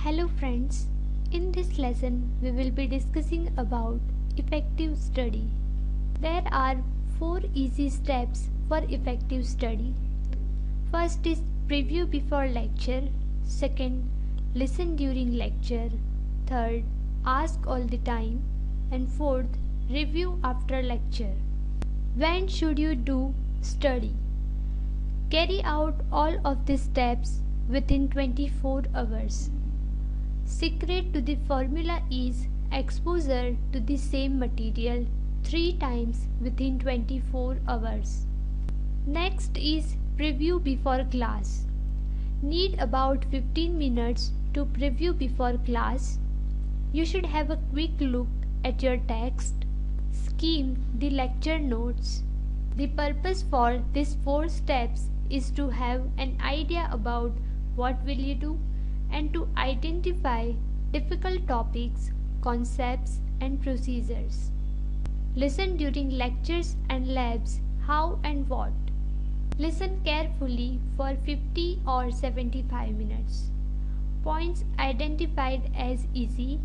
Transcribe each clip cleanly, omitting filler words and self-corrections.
Hello friends, in this lesson we will be discussing about effective study. There are 4 easy steps for effective study. First is preview before lecture, second listen during lecture, third ask all the time, and fourth review after lecture. When should you do study? Carry out all of these steps within 24 hours. Secret to the formula is exposure to the same material 3 times within 24 hours. Next is preview before class. Need about 15 minutes to preview before class. You should have a quick look at your text, skim the lecture notes. The purpose for these 4 steps is to have an idea about what will you do and to identify difficult topics, concepts and procedures. Listen during lectures and labs how and what. Listen carefully for 50 or 75 minutes. Points identified as easy.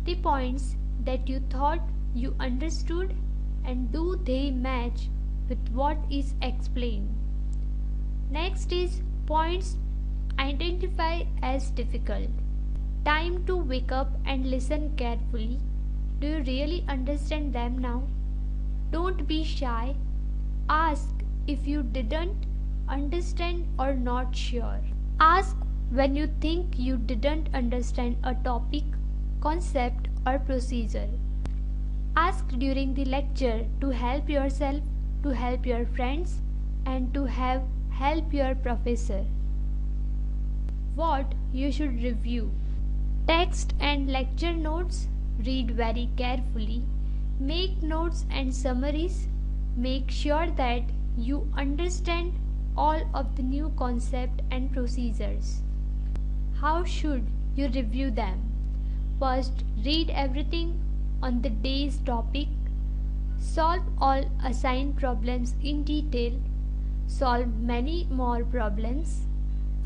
The points that you thought you understood, and do they match with what is explained. Next is points identify as difficult. Time to wake up and listen carefully. Do you really understand them now? Don't be shy. Ask if you didn't understand or not sure. Ask when you think you didn't understand a topic, concept or procedure. Ask during the lecture to help yourself, to help your friends, and to help your professor. What you should review. Text and lecture notes. Read very carefully. Make notes and summaries. Make sure that you understand all of the new concepts and procedures. How should you review them? First, read everything on the day's topic. Solve all assigned problems in detail. Solve many more problems.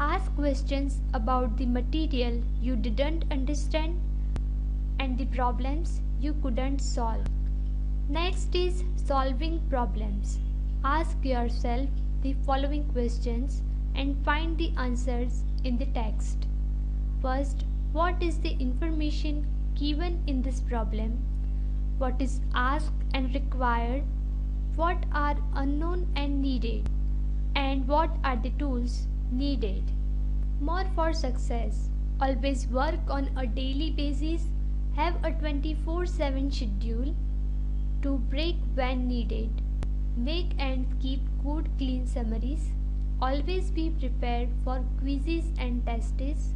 Ask questions about the material you didn't understand and the problems you couldn't solve. Next is solving problems. Ask yourself the following questions and find the answers in the text. First, what is the information given in this problem? What is asked and required? What are unknown and needed? And what are the tools needed? More for success. Always work on a daily basis. Have a 24/7 schedule to break when needed. Make and keep good clean summaries. Always be prepared for quizzes and tests.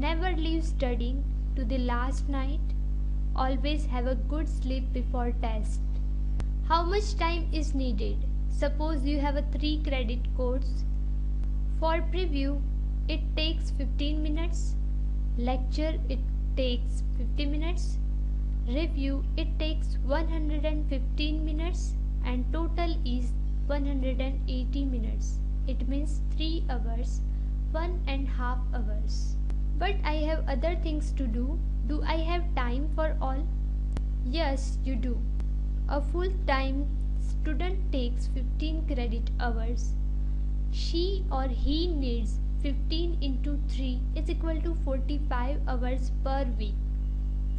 Never leave studying to the last night. Always have a good sleep before test. How much time is needed? Suppose you have a 3 credit course. For preview, it takes 15 minutes. Lecture, it takes 50 minutes. Review, it takes 115 minutes. And total is 180 minutes. It means 3 hours, 1.5 hours. But I have other things to do. Do I have time for all? Yes, you do. A full-time student takes 15 credit hours. She or he needs 15 into 3 is equal to 45 hours per week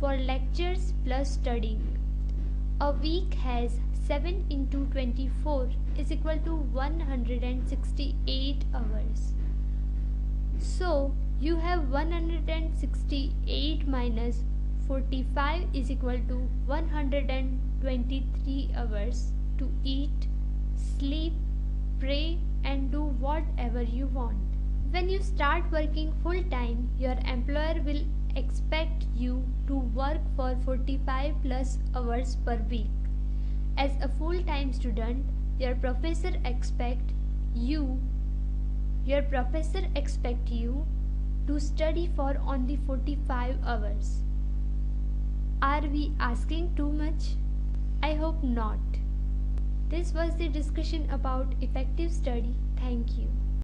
for lectures plus studying. A week has 7 into 24 is equal to 168 hours. So, you have 168 minus 45 is equal to 123 hours to eat, sleep, pray and do whatever you want. When you start working full time, your employer will expect you to work for 45 plus hours per week. As a full-time student, your professor expect you to study for only 45 hours. Are we asking too much? I hope not. This was the discussion about effective study. Thank you.